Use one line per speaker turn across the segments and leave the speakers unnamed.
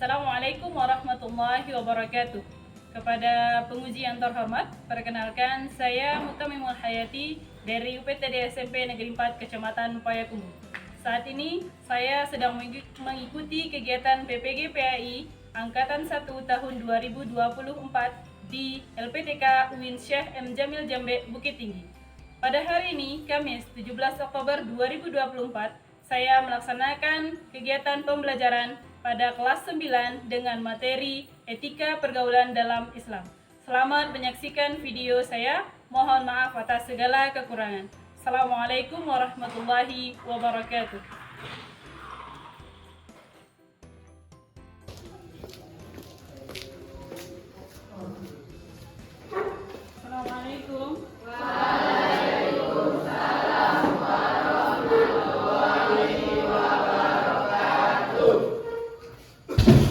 Assalamualaikum warahmatullahi wabarakatuh. Kepada penguji yang terhormat, perkenalkan saya Mutamimul Hayati dari UPTD SMP Negeri 4 Kecamatan Payakumbuh. Saat ini saya sedang mengikuti kegiatan PPG PAI Angkatan 1 tahun 2024 di LPTK UIN Syekh M. Jamil Jambe, Bukit Tinggi. Pada hari ini, Kamis 17 Oktober 2024, saya melaksanakan kegiatan pembelajaran pada kelas 9 dengan materi Etika Pergaulan dalam Islam. Selamat menyaksikan video saya. Mohon maaf atas segala kekurangan. Assalamualaikum warahmatullahi wabarakatuh. Assalamualaikum.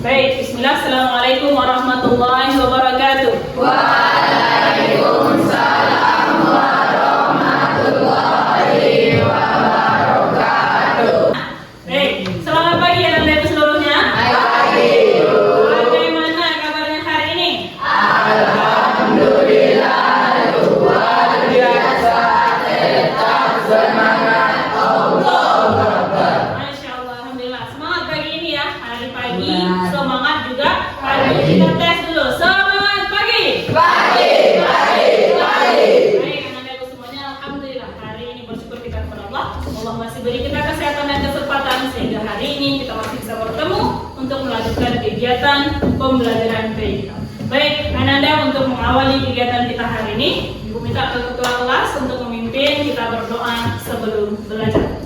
Baik, bismillah. Assalamualaikum warahmatullahi wabarakatuh.
Waalaikumsalam warahmatullahi wabarakatuh.
Baik, selamat pagi anak-anak seluruhnya.
Pagi.
Bagaimana kabarnya hari ini?
Alhamdulillah, luar biasa, tetap semangat. Allahu Akbar.
Masya Allah, alhamdulillah. Semangat pagi ini ya. Hari pagi, semangat juga. Hari ini kita tes dulu. Semangat pagi.
Pagi.
Baik, anak-anakku semuanya, alhamdulillah. Hari ini bersyukur kita kepada Allah. Allah masih beri kita kesehatan dan kesempatan sehingga hari ini kita masih bisa bertemu untuk melanjutkan kegiatan pembelajaran kita. Baik, anak-anak, untuk mengawali kegiatan kita hari ini, Ibu minta ke ketua kelas untuk memimpin kita berdoa sebelum belajar.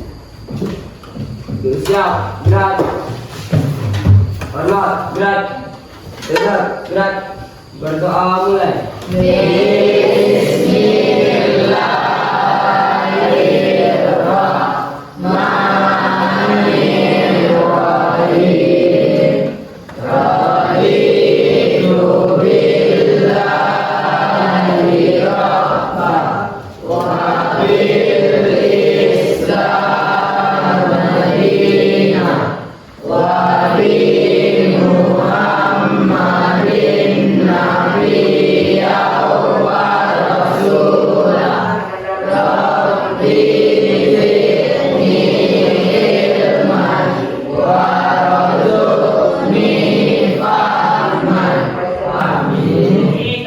Siap, gerak. Hormat, gerak. Dengar, gerak. Berdoa mulai.
Baik,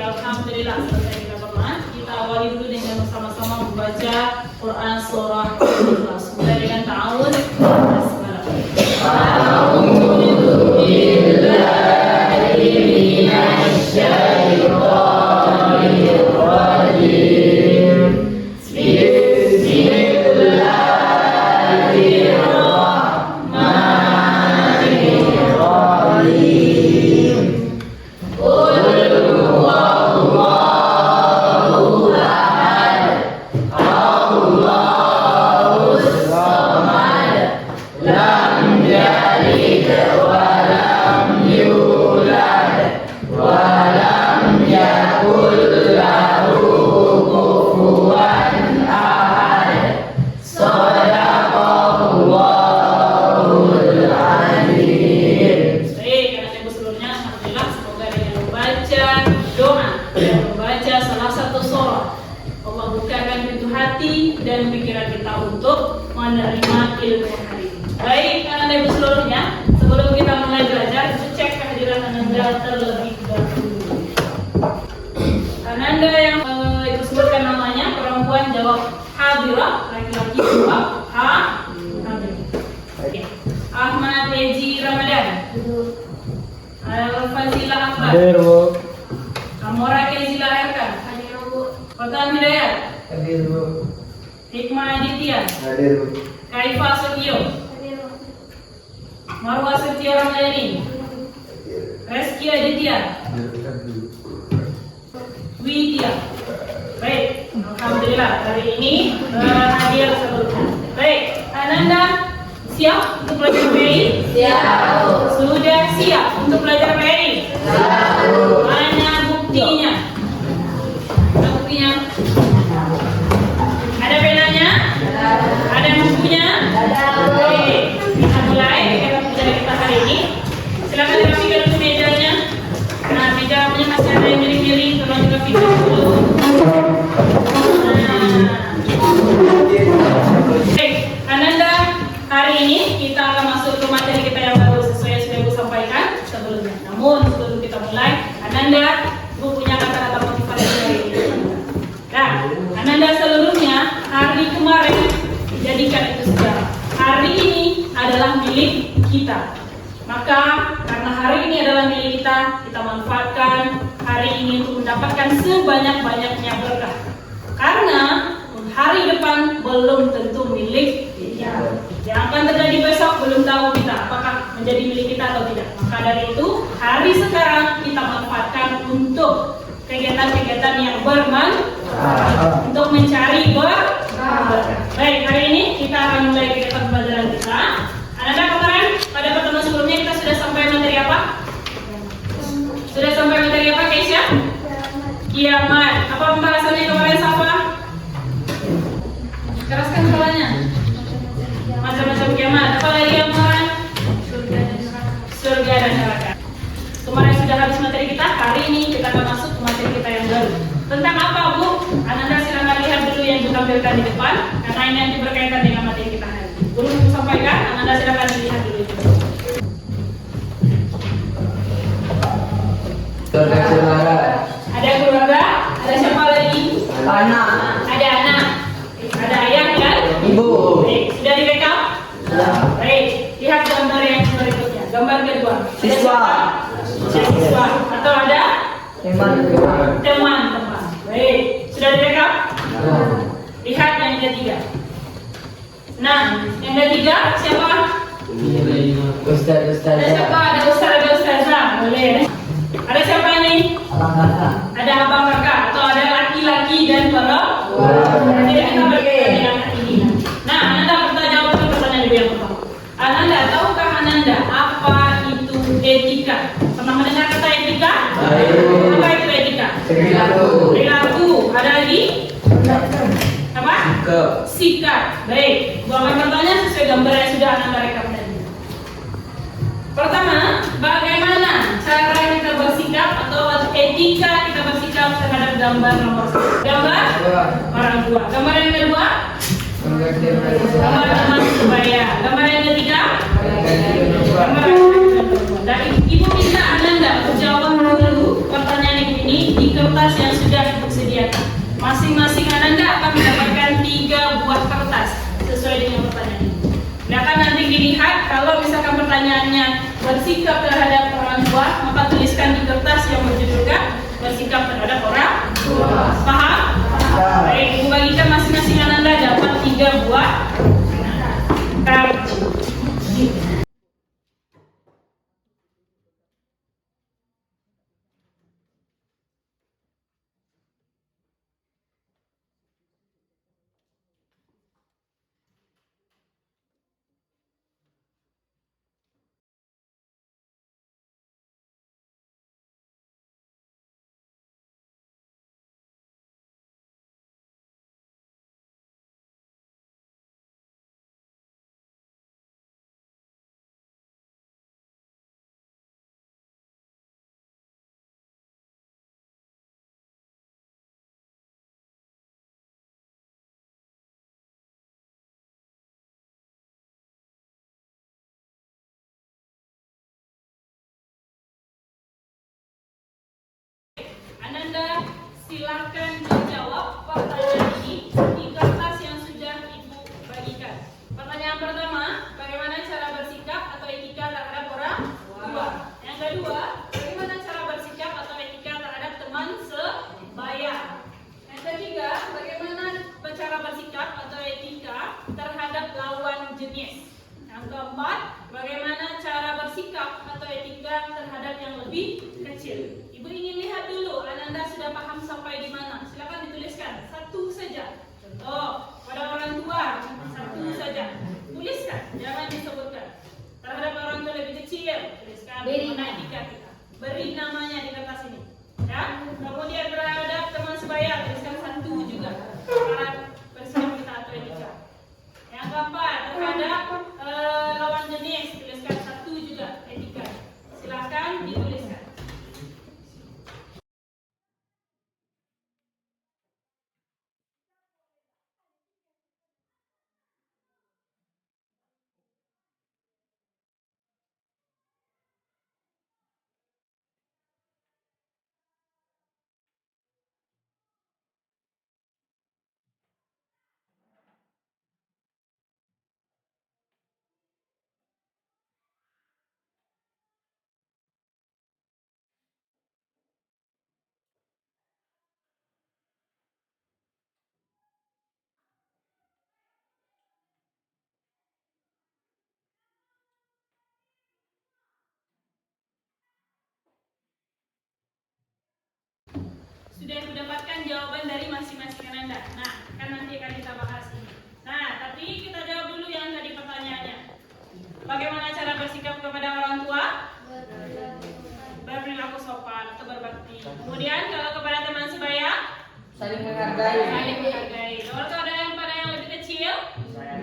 alhamdulillah selesai kita berdoa. Kita awali dulu dengan bersama-sama membaca Quran surah Al-Ikhlas. Mulai dengan ta'awun. Baik, anak-anak seluruhnya, alhamdulillah, semoga dengan membaca doa dan membaca salah satu surah, Allah bukakan pintu hati dan pikiran kita untuk menerima ilmu hari ini. Baik, anak-anak seluruhnya, sebelum kita mulai belajar, kita cek kehadiran anak-anak terlebih dahulu. Anak-anak yang Ibu sebutkan namanya, perempuan jawab hadirah, laki-laki jawab hadir. Oke. Ahmad Eji Ramadan. Al-Fazila Akbar.
Hadir, Bu.
Amora Kezila Erkan. Fatan Hidayat.
Hadir, Bu.
Hikmah Aditya.
Hadir, Bu.
Kaifah Setio. Marwa Setio Ramadhani. Reski Aditya. Widya. Baik, alhamdulillah hari ini hadir seluruhnya. Baik, Ananda siap untuk belajar PAI?
Siap.
Sudah siap untuk belajar PAI? Mana buktinya? Mana buktinya? Ada penanya? Ada bukunya? Oke, kita mulai kegiatan kita hari ini. Silakan diramaikan sebelumnya. Namun sebelum kita mulai, Ananda Ibu punya kata-kata motivasi dari Ananda. Nah, Ananda seluruhnya hari kemarin dijadikan itu sejarah. Hari ini adalah milik kita. Maka karena hari ini adalah milik kita manfaatkan hari ini untuk mendapatkan sebanyak-banyaknya berkah. Karena hari depan belum tentu milik kita. Yang akan terjadi besok belum tahu kita apakah menjadi milik kita atau tidak. Maka dari itu, hari sekarang kita manfaatkan untuk kegiatan-kegiatan yang bermanfaat, untuk mencari berkah. Baik, hari ini kita akan mulai kegiatan pembelajaran kita. Ananda kemarin pada pertemuan sebelumnya kita sudah sampai materi apa? Sudah sampai materi apa, Keisha? Kiamat. Apa pembahasannya kemarin, Safa? Keraskan kepalanya. Macam-macam kiamat. Apa lagi yang kemarin? Surga dan neraka. Kemarin sudah habis materi kita. Hari ini kita akan masuk ke materi kita yang baru. Tentang apa, Bu? Ananda silakan lihat dulu yang Bu tampilkan di depan, karena ini nanti berkaitan dengan materi kita hari ini. Belum Bu sampaikan, Ananda silakan dilihat dulu itu. Ada keluarga, ada siapa lagi?
Anak.
Ada anak, ada ayah dan
Ibu.
baik, sudah direkam?
Ya.
Baik, lihat gambar yang berikutnya. Gambar kedua. Ada
Siswa.
siapa? Siswa. Atau ada
Teman.
teman-teman. Baik, sudah direkam? Lihat yang ketiga. Nah, yang ketiga siapa?
Ustaz.
Ada siapa? Ada ustaz, ada ustazah. Boleh. Ada siapa ini? Ada abang kakak atau ada laki-laki dan perempuan. Jadi kita berkaitan dengan ini. Nah, Ananda pertanyaan jawab dulu pertanyaan ibu yang pertama. Ananda, tahukah Ananda apa itu etika? Pernah mendengar kata etika? Apa itu etika? Perilaku. Ada lagi? Apa? Sikap. Baik. Gua akan bertanya sesuai gambar yang sudah Ananda rekam tadi. Pertama, bagaimana cara kita bersikap atau etika kita bersikap terhadap gambar nomor 1? Gambar orang tua. Gambar yang kedua, gambar teman sebaya. Gambar yang ketiga, gambar dan ibu minta Ananda menjawab dulu pertanyaan ibu ini di kertas yang sudah ibu sediakan. Masing-masing Ananda akan mendapatkan 3 buah kertas sesuai dengan pertanyaan ini. Nah, akan nanti dilihat kalau misalkan pertanyaannya bersikap terhadap orang tua, maka tuliskan di kertas yang berjudulkan bersikap terhadap orang tua. Paham? Baik, ibu bagikan masing-masing Ananda dapat 3 buah kartu. Ananda silakan menjawab pertanyaan ini di kertas yang sudah ibu bagikan. Pertanyaan pertama, bagaimana cara bersikap atau etika terhadap orang tua? Yang kedua, bagaimana cara bersikap atau etika terhadap teman sebaya? Yang ketiga, bagaimana cara bersikap atau etika terhadap lawan jenis? Yang keempat, bagaimana cara bersikap atau etika terhadap yang lebih kecil? Ibu ingin lihat dulu, Ananda sudah paham sampai di mana? Silakan dituliskan, satu saja. Contoh, pada orang tua, satu saja. Tuliskan, jangan disebutkan. Terhadap orang tua lebih kecil, tuliskan bagaimana etika kita. Beri namanya di kertas ini. Ya? Kemudian terhadap teman sebaya, tuliskan satu juga. Cara bersikap kita atau etika. Yang keempat, terhadap lawan jenis, tuliskan satu juga etika. Silakan dituliskan. jawaban dari masing-masing Ananda. Nah, kan nanti akan kita bahas ini. Nah, tapi kita jawab dulu yang tadi pertanyaannya. Bagaimana cara bersikap kepada orang tua? Berperilaku sopan atau berbakti. Kemudian kalau kepada teman sebaya,
Saling menghargai.
saling menghargai. Kalau ada yang pada yang lebih kecil,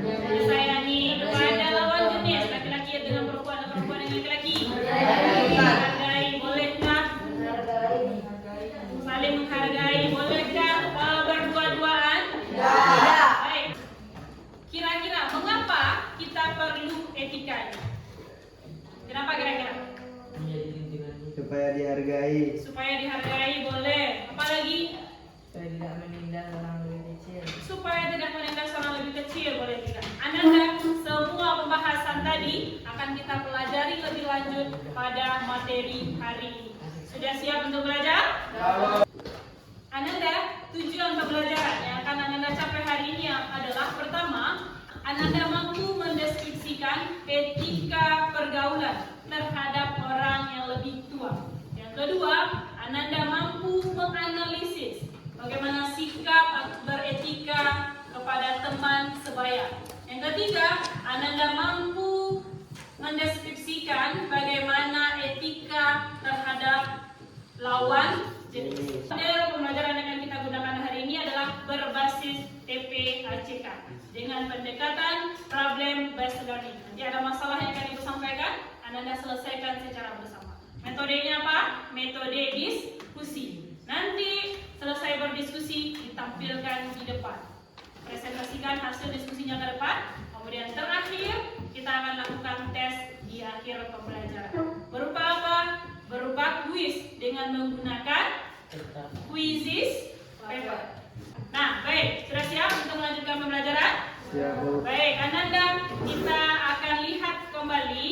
disayangi. Kepada lawan jenis, laki-laki dengan perempuan atau perempuan dengan laki-laki, menghargai. Bolehkah? Saling menghargai. Bolehkah berdua-duaan? Baik. Kira-kira mengapa kita perlu etika ini? Kenapa kira-kira?
Supaya dihargai.
Supaya dihargai, boleh. Apalagi?
Supaya tidak menindas orang lebih kecil.
Supaya tidak menindas orang lebih kecil, boleh tidak? Ananda, semua pembahasan tadi akan kita pelajari lebih lanjut pada materi hari ini. Sudah siap untuk belajar? Ananda, tujuan pembelajaran yang akan Ananda capai hari ini adalah pertama, Ananda mampu mendeskripsikan etika pergaulan terhadap orang yang lebih tua. Yang kedua, Ananda mampu menganalisis bagaimana sikap beretika kepada teman sebaya. Yang ketiga, Ananda mampu mendeskripsikan bagaimana etika terhadap lawan jenis. Pembelajaran yang akan kita gunakan hari ini adalah berbasis TPACK dengan pendekatan problem based learning. Nanti ada masalah yang akan ibu sampaikan, Ananda selesaikan secara bersama. Metodenya apa? Metode diskusi. Nanti selesai berdiskusi ditampilkan di depan. Presentasikan hasil diskusinya ke depan. Kemudian terakhir kita akan lakukan tes di akhir pembelajaran. Berupa apa? Berupa kuis dengan menggunakan quizzes paper. Nah, baik, sudah siap untuk melanjutkan pembelajaran?
Siap, Bu.
Baik, Ananda, kita akan lihat kembali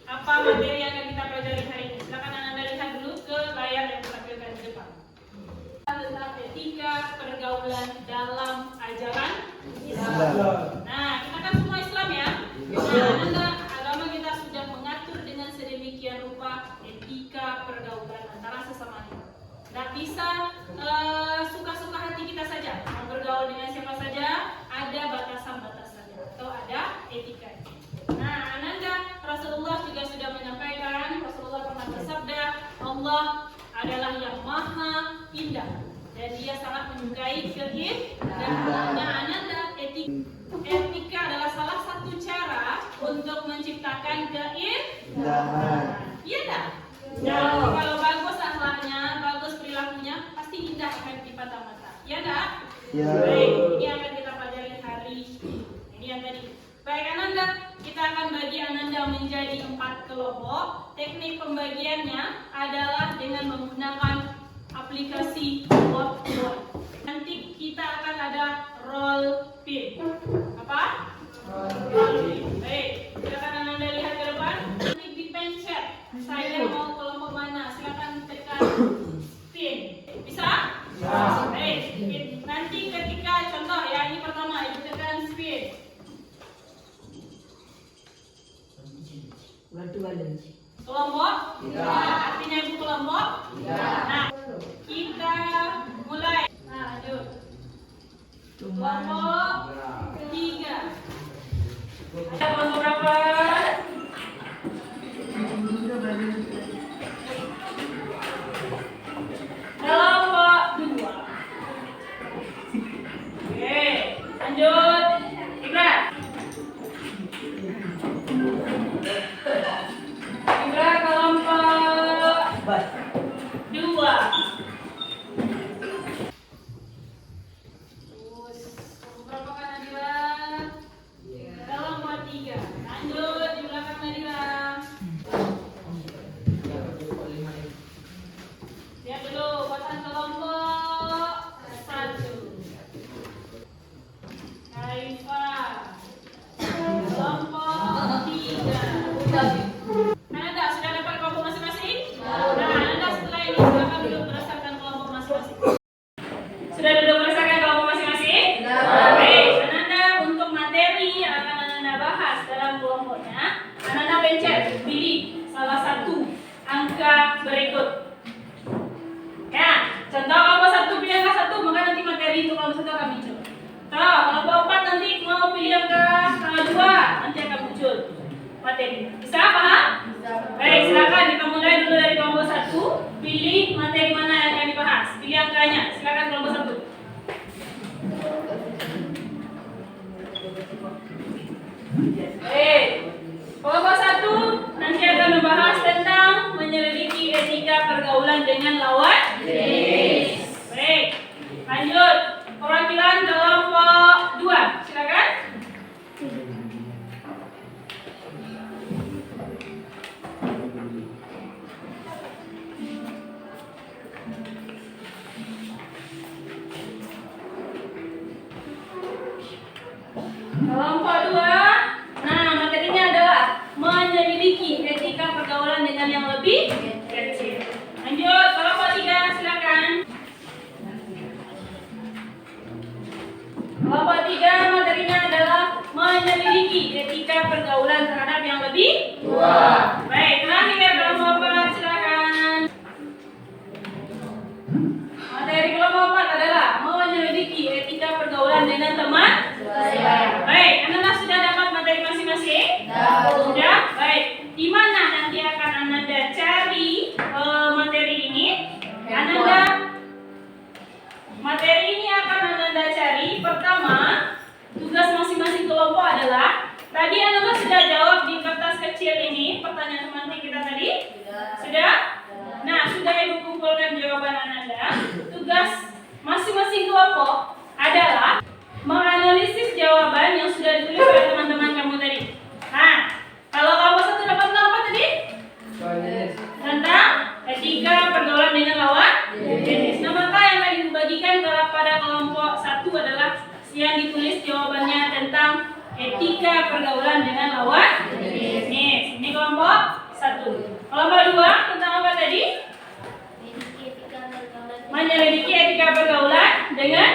apa materi yang akan kita pelajari hari ini. Silakan Ananda lihat dulu ke layar yang ditampilkan di depan. Tentang etika pergaulan dalam ajaran Islam. Nah, kita kan semua Islam ya. Nah, Ananda, agama kita sudah mengatur dengan sedemikian rupa etika pergaulan antara sesama kita. Tidak bisa suka-suka hati kita saja. Mau bergaul dengan siapa saja, ada batasan-batasannya atau ada etika. Nah, Ananda, Rasulullah juga sudah menyampaikan, Rasulullah pernah bersabda, Allah adalah yang maha indah dan dia sangat menyukai keindahan. Nah, Ananda, etika adalah salah satu cara untuk menciptakan keindahan. Iya tak? Nah, kalau bagus akhlaknya, bagus perilakunya, pasti indah akan di mata. Iya tak?
Ya.
Baik, ini akan kita pelajari hari ini. Ini yang tadi. Baik Ananda, kita akan bagi Ananda menjadi 4 kelompok. Teknik pembagiannya adalah dengan menggunakan aplikasi Whiteboard. Nanti kita akan ada role pin. Apa? Role pin. Baik, silakan Ananda lihat ke depan. Nanti dipencet. Saya mau kelompok mana? Silakan tekan pin. Bisa?
Ya.
Baik. Nanti ketika contoh ya, ini pertama ibu tekan spin. Kelompok? Ya. Artinya ibu kelompok? Ya. Nah, kita mulai. Nah, lanjut. Kelompok 3. Ada kelompok berapa? Kelompok 2. Oke, lanjut. Ibra. Ibra kelompok 2. Terus berapa kan Nadira? Kelompok 3. Lanjut di belakang Nadira. Lihat dulu buatan kelompok 1. Kaifa. Kelompok 3. Ananda sudah dapat kelompok masing-masing? Nah, Ananda setelah ini silakan duduk berdasarkan kelompok masing-masing. Sudah duduk berdasarkan kelompok masing-masing? Baik, Ananda untuk materi yang akan Ananda bahas dalam kelompoknya, Ananda pencet pilih salah satu angka berikut. Ya, contoh kelompok 1 pilih angka 1, maka nanti materi. Bisa paham? Baik, silakan kita mulai dulu dari kelompok 1. Pilih materi mana yang akan dibahas. Pilih angkanya. Silakan kelompok 1. Baik. Kelompok 1 nanti akan membahas tentang menyelidiki etika pergaulan dengan lawan jenis. Baik. Lanjut. Perwakilan kelompok 2. Silakan. Kelompok 2. Nah, materinya adalah menyelidiki etika pergaulan dengan yang lebih kecil. Lanjut, kelompok 3, silakan. Kelompok 3 materinya adalah menyelidiki etika pergaulan terhadap yang lebih tua. Baik, terakhir kelompok 4, silakan. Materi kelompok 4 adalah menyelidiki etika pergaulan dengan teman. Baik, Anda sudah dapat materi masing-masing? Sudah? Baik. Di mana nanti akan Anda cari materi ini? Materi ini akan Anda cari. Pertama, tugas masing-masing kelompok adalah tadi Anda sudah jawab di kertas kecil ini pertanyaan semantik kita tadi? Sudah? Nah, sudah Ibu kumpulkan jawaban Anda. Tugas masing-masing kelompok adalah menganalisis jawaban yang sudah ditulis oleh teman-teman kamu tadi. Nah, kalau kelompok 1 dapat tentang apa tadi? Tentang etika pergaulan dengan lawan jenis. Nah, maka yang tadi dibagikan kepada kelompok 1 adalah yang ditulis jawabannya tentang etika pergaulan dengan lawan jenis. Ini kelompok 1. Kelompok 2 tentang apa tadi? Menyelidiki etika pergaulan dengan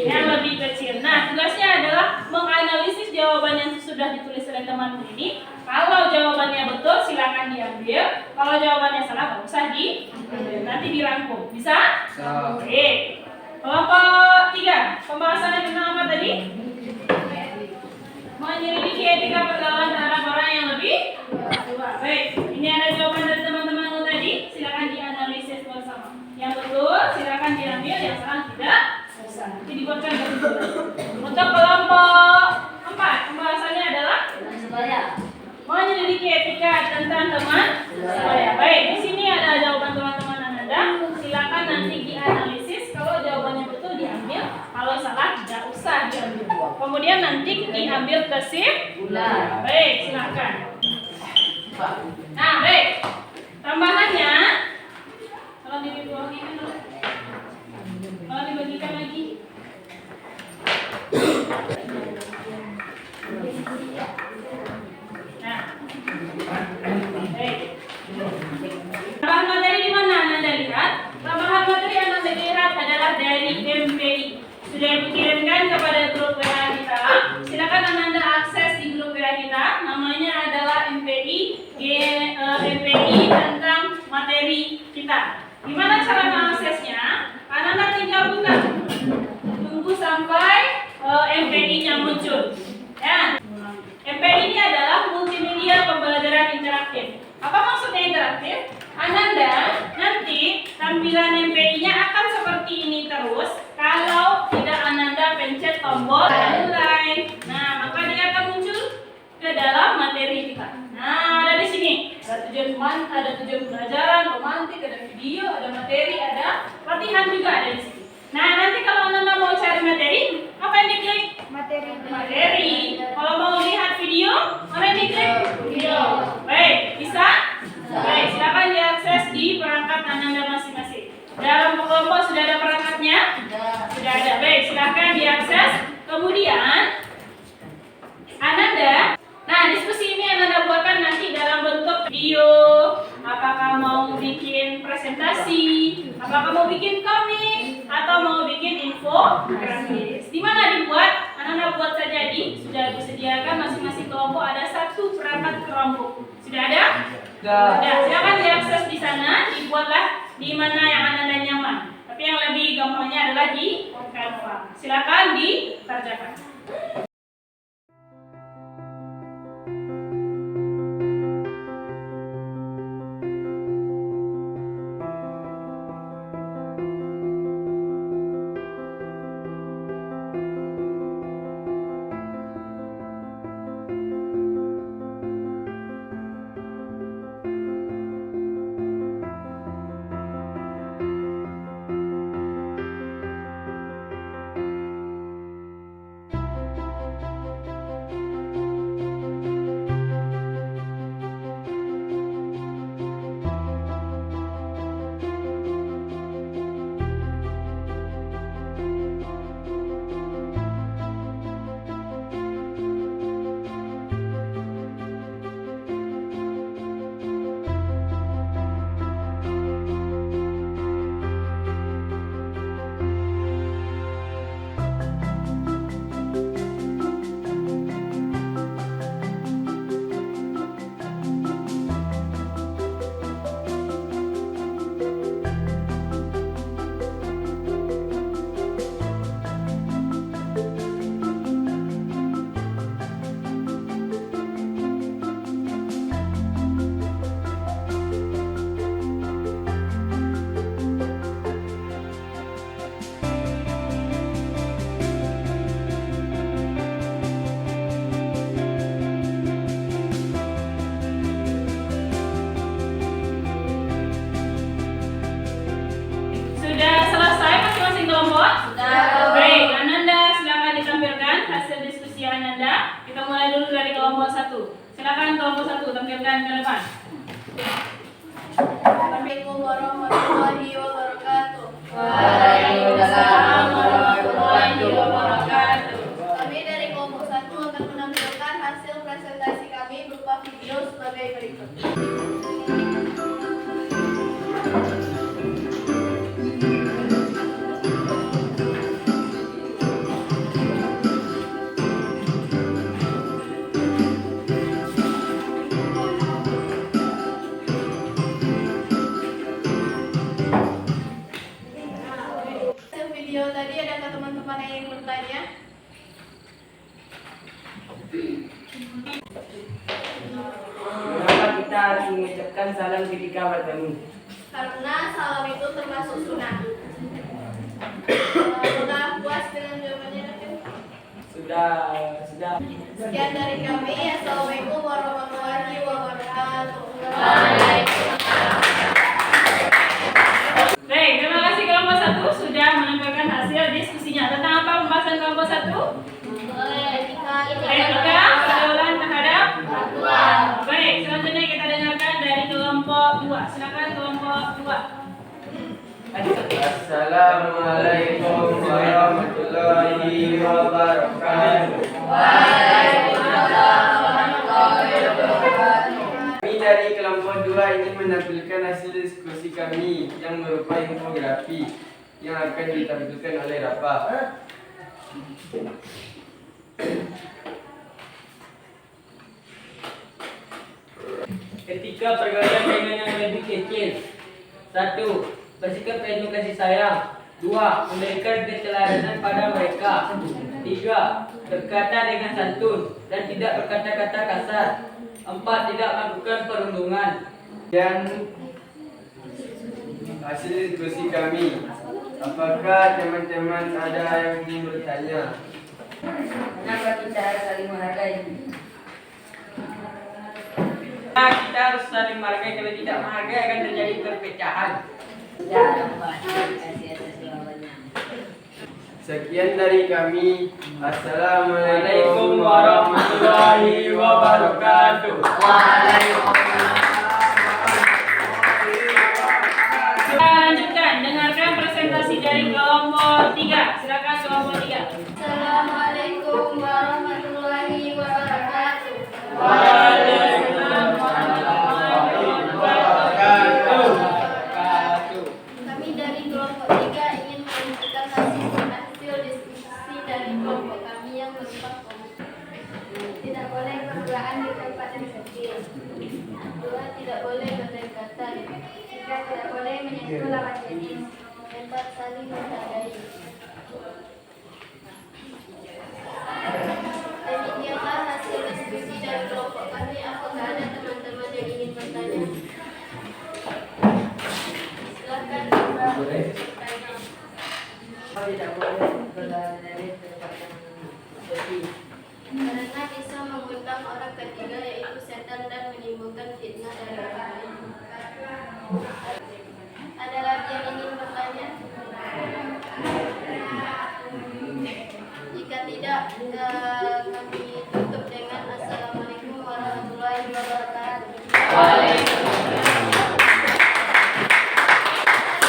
yang lebih kecil. Nah, tugasnya adalah menganalisis jawaban yang sudah ditulis oleh teman ini. Kalau jawabannya betul, silakan diambil. Kalau jawabannya salah, nggak usah diambil. Nanti dirangkum. Bisa? Oke. Kelompok 3. Pembahasannya tentang apa tadi? Menyelidiki etika pergaulan terhadap orang yang lebih tua. Baik. Ini ada jawaban dari teman-teman tadi. Silakan dianalisis bersama. Yang betul, silakan diambil. Yang salah tidak. Nanti dibuatkan untuk kelompok 4, pembahasannya adalah menyelidiki etika tentang teman sebaya. Baik, di sini ada jawaban teman-teman Anda. Silakan nanti dianalisis. Kalau jawabannya betul diambil, kalau salah tidak usah diambil. Kemudian nanti diambil kesimpulan. Baik, silakan. Nah, baik. Tambahannya, kalau dibuangin dulu. Kalau dibagikan lagi. Nah, baik. Tambahan materi di mana Anda lihat? Tambahan materi yang Anda lihat adalah dari MPI. Sudah dikirimkan kepada grup WA kita. Silakan Anda akses di grup WA kita. Namanya adalah MPI tentang materi kita. Gimana cara mengaksesnya? Anda tinggal buka. Tunggu sampai MPI-nya muncul. Ya. MPI ini adalah multimedia pembelajaran interaktif. Apa maksudnya interaktif? Ananda nanti tampilan MPI-nya akan seperti ini terus kalau tidak Ananda pencet tombol mulai. Nah, maka dia akan muncul ke dalam materi kita. Nah, ada di sini. Ada tujuan pembelajaran, romantik, ada video, ada materi, ada latihan juga ada di sini. Nah, nanti kalau Anda mau cari materi, apa yang diklik? Materi. Kalau mau lihat video, apa yang diklik? Video. Baik, bisa? Baik, silakan diakses di perangkat Anda masing-masing. Dalam kelompok sudah ada perangkatnya? Sudah ada. Baik, silakan diakses. Kemudian Ananda, nah diskusi ini Ananda buatkan nanti dalam bentuk video. Apakah mau bikin presentasi, apakah mau bikin komik, atau mau bikin info grafis. Di mana dibuat? Anda buat saja sudah disediakan masing-masing kelompok ada satu perangkat kelompok. Sudah ada? Sudah. Silakan diakses di sana, dibuatlah di mana yang Anda nyaman. Tapi yang lebih gampangnya adalah di Canva. Silakan dikerjakan. Baik, Ananda silakan ditampilkan hasil diskusi Ananda. Kita mulai dulu dari kelompok 1. Silakan kelompok 1 tampilkan ke depan.
Assalamualaikum warahmatullahi wabarakatuh.
Waalaikumsalam warahmatullahi wabarakatuh.
Kami dari kelompok 1 akan menampilkan hasil presentasi kami berupa video sebagai berikut. Hasil video tadi, adakah teman-teman yang ingin bertanya?
Mengapa kita harus mengucapkan salam ketika bertemu?
Karena salam itu termasuk sunnah. Apakah puas dengan jawabannya, David?
Sudah.
Sekian dari kami. Assalamualaikum warahmatullahi wabarakatuh.
Baik, terima kasih kelompok 1 sudah menampilkan hasil diskusinya. Tentang apa pembahasan kelompok 1? Etika pergaulan terhadap fatwa. Baik, selanjutnya kita dengarkan dari kelompok 2. Silakan kelompok 2.
Assalamualaikum warahmatullahi wabarakatuh. Kami dari kelompok 2 ingin menampilkan hasil diskusi kami yang berupa infografi yang akan ditampilkan oleh Rafa.
Ketika pergaulan dengan yang lebih kecil. 1. Bersikap penuh kasih sayang. 2. Memberikan keteladanan pada mereka. 3. Berkata dengan santun dan tidak berkata-kata kasar. 4. Tidak melakukan perundungan.
Dan hasil diskusi kami, apakah teman-teman ada yang ingin bertanya?
Kenapa kita harus saling menghargai?
Kita harus saling menghargai. Kalau tidak menghargai akan terjadi perpecahan.
Ya, Pak. Terima kasih atas jawabannya.
Sekian dari kami.
Assalamualaikum warahmatullahi wabarakatuh.
Kita lanjutkan, dengarkan presentasi dari kelompok 3. Silakan kelompok 3.
Assalamualaikum warahmatullahi wabarakatuh. Kami dari kelompok 3 ingin menunjukkan hasil diskusi dari kelompok kami yang berupa komik. Tidak boleh berduaan di tempat yang kecil. 2. Tidak boleh berdekatan. 3. Tidak boleh menyentuh lawan jenis. 4. Saling menghargai. Demikianlah hasil diskusi dari kelompok kami. Apakah ada teman-teman yang ingin bertanya? Silakan bertanya.
Tidak boleh berduaan dari tempat yang sepi.
Karena bisa mengundang orang ketiga yaitu setan dan menimbulkan fitnah dari orang lain. Ada lagi yang ingin bertanya? Jika tidak, kami tutup dengan Assalamualaikum warahmatullahi wabarakatuh.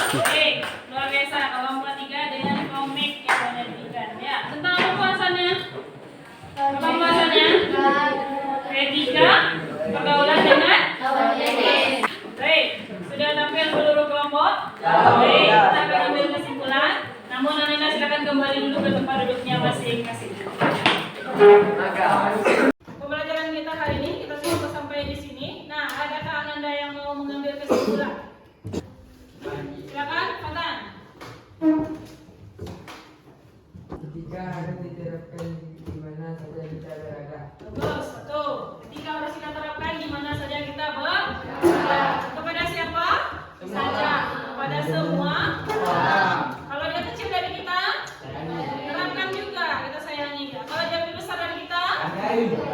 Baik, luar biasa kelompok 3 dengan komik yang menyajikan. Ya, tentang apa pembahasannya? Apa pembahasannya? Etika pergaulan dengan
Lawan jenis.
baik, sudah tampil seluruh kelompok? Baik, kita akan ambil kesimpulan. Namun Ananda silakan kembali dulu ke tempat duduknya masing-masing. Pembelajaran kita hari ini kita sudah sampai di sini. Nah, adakah Ananda yang mau mengambil kesimpulan? Silakan, Fatan.
Ketika harus diterapkan di mana saja kita berada.
Bagus, betul. Ketika harus kita terapkan di mana saja kita berada. Kepada siapa? Saja. Kepada semua. Kalau dia kecil dari kita, terapkan juga. Kita sayangi dia. Kalau dia lebih besar dari kita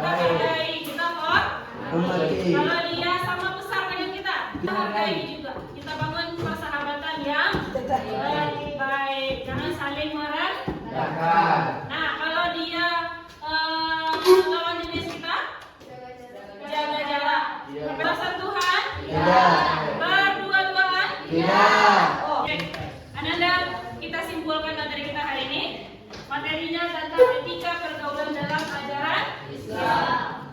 hargai. Kita hormati. Kalau dia sama besar dengan kita hargai juga. Kita bangun persahabatan yang baik. Jangan saling Nah, kalau dia lawan jenis kita, jaga jarak. Bersentuhan? Berdua-duaan? Oke. Ananda, kita simpulkan materi kita hari ini. Materinya tentang etika pergaulan dalam ajaran Islam.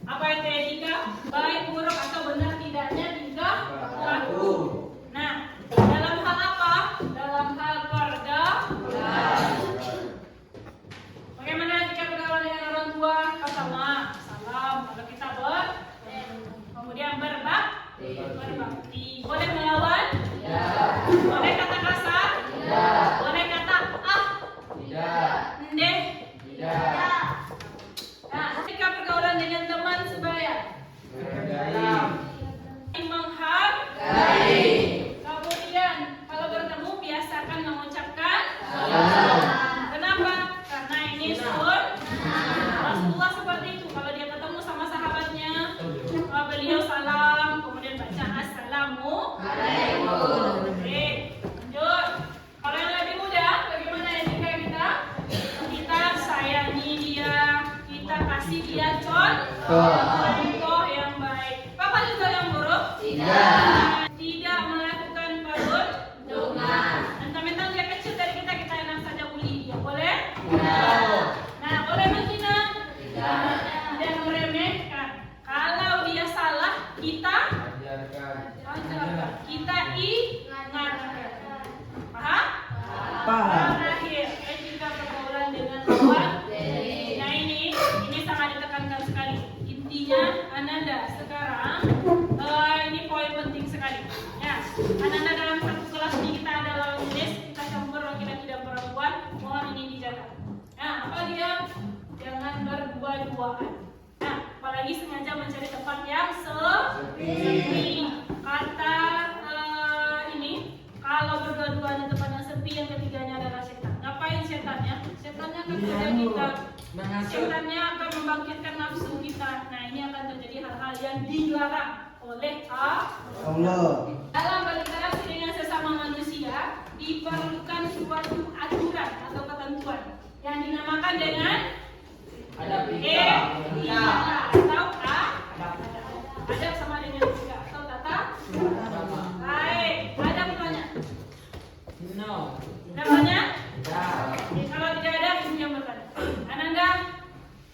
Apa itu etika? Baik, buruk, atau benar tidaknya tingkah laku. Nah, dalam hal apa? Dalam hal pergaulan. Bagaimana etika pergaulan dengan orang tua? Pertama, salam. Kalau kita kemudian berbakti. Boleh melawan? Boleh kata kasar? Boleh kata Ndeh? Nah, etika pergaulan dengan teman sebaya. Menghargai. Kemudian kalau bertemu biasakan mengucapkan kenapa? Karena ini Rasulullah seperti itu. Kalau dia ketemu sama sahabatnya, beliau salam, kemudian baca assalamualaikum. Oke, lanjut. Kalau yang lebih mudah, bagaimana etika kita? Kita sayangi dia, kita kasih dia contoh yang baik. Apa juga yang buruk? Tidak melakukan perundungan. Mentang-mentang dia kecil dari kita enak saja bully dia. Boleh? Nah, boleh menghina? Tidak meremehkan. Kalau dia salah, kita ajarkan. Kita ingatkan. Paham? Terakhir, etika pergaulan dengan lawan. Nah, ini sangat ditekankan sekali. Intinya, Ananda sekarang ini poin penting sekali. Ya, Ananda dalam satu kelas ini kita ada lawan jenis, kita campur laki-laki dan perempuan. Mohon ini dijaga. Nah, apa dia? Jangan berdua-duaan. Nah, apalagi sengaja mencari tempat yang sepi. Kata ini, kalau berdua-duaan di tempat yang sepi, yang ketiganya adalah setan. Ngapain setannya? Setannya akan kerja kita. Setannya akan membangkitkan nafsu kita. Nah, ini akan terjadi hal-hal yang dilarang oleh Allah. Dalam berinteraksi dengan sesama manusia, diperlukan suatu aturan atau ketentuan yang dinamakan dengan etika atau adab sama dengan etika atau tata. Baik, ada pertanyaan? Namanya? Kalau tidak ada, ini yang bertanya. Ananda,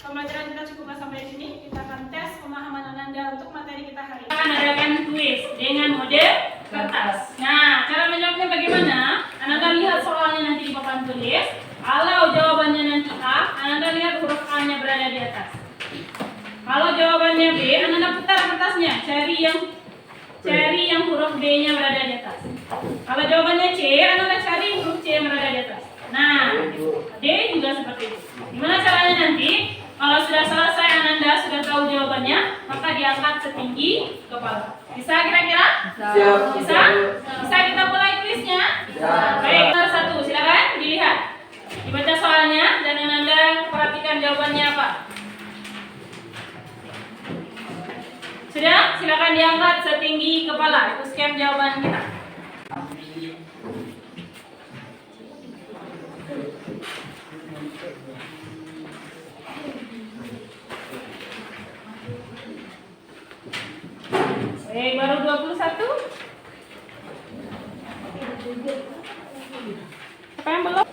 pembelajaran kita cukup sampai di sini. Kita akan tes pemahaman Ananda untuk materi kita hari ini. Kita akan adakan kuis dengan mode kertas. Nah, cara menjawabnya bagaimana? Ananda lihat soalnya nanti di papan tulis. Kalau jawabannya nanti A, Ananda lihat huruf A-nya berada di atas. Kalau jawabannya B, Ananda putar kertasnya, cari yang huruf D-nya berada di atas. Kalau jawabannya C, Ananda cari huruf C yang berada di atas. Nah, D juga seperti itu. Gimana caranya nanti? Kalau sudah selesai Ananda sudah tahu jawabannya, maka diangkat setinggi kepala. Bisa kira-kira? Bisa? Bisa kita mulai kuisnya? Baik, nomor 1, silakan dilihat. Dibaca soalnya dan Ananda perhatikan jawabannya apa. Sudah? Silakan diangkat setinggi kepala. Itu scan jawaban kita. Baik, baru 21. Siapa yang belum?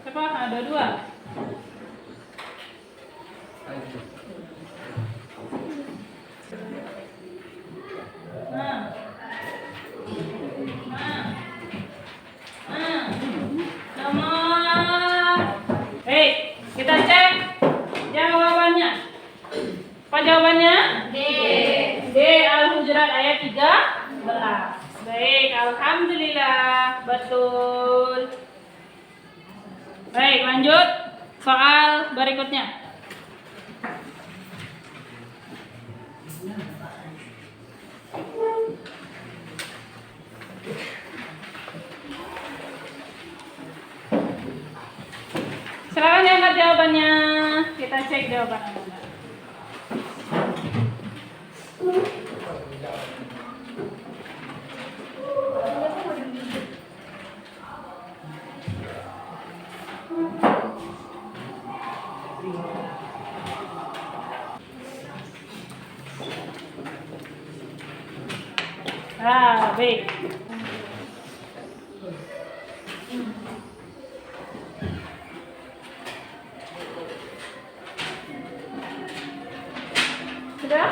Siapa? Ada 2. Kita cek jawabannya. Apa jawabannya? D. Al-Hujurat ayat 13. Baik, alhamdulillah, betul. Baik, lanjut soal berikutnya. Silakan diangkat jawabannya. Kita cek jawaban Anda. Baik. Sudah?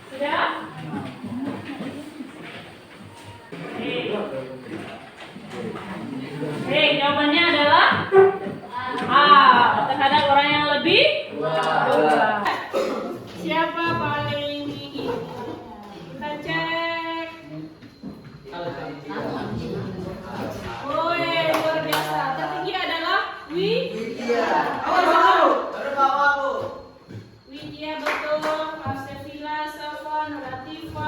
Sudah? Jawabannya adalah A. Terhadap orang yang lebih dua. Siapa paling tinggi? Kita cek. Woi, luar biasa. Tertinggi adalah Widya. Widya betul. Asefila, Safwan, Latifa.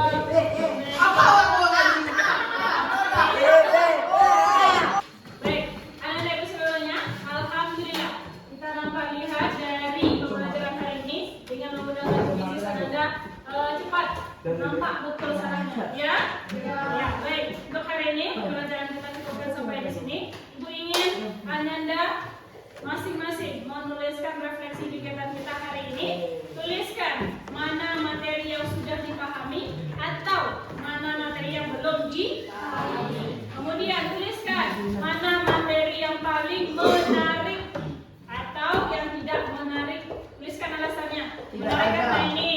Baik, anak-anak semuanya, alhamdulillah kita dapat lihat dari pembelajaran hari ini dengan menggunakan bisnis Anda cepat nampak betul sarannya, ya? Ya, baik. Untuk hari ini pembelajaran kita cukupkan sampai di sini. Ibu ingin Anda masing-masing menuliskan refleksi kegiatan kita hari ini. Tuliskan mana materi yang sudah dipahami atau mana materi yang belum dipahami. Kemudian tuliskan mana materi yang paling menarik atau yang tidak menarik. Tuliskan alasannya. Menarik karena ini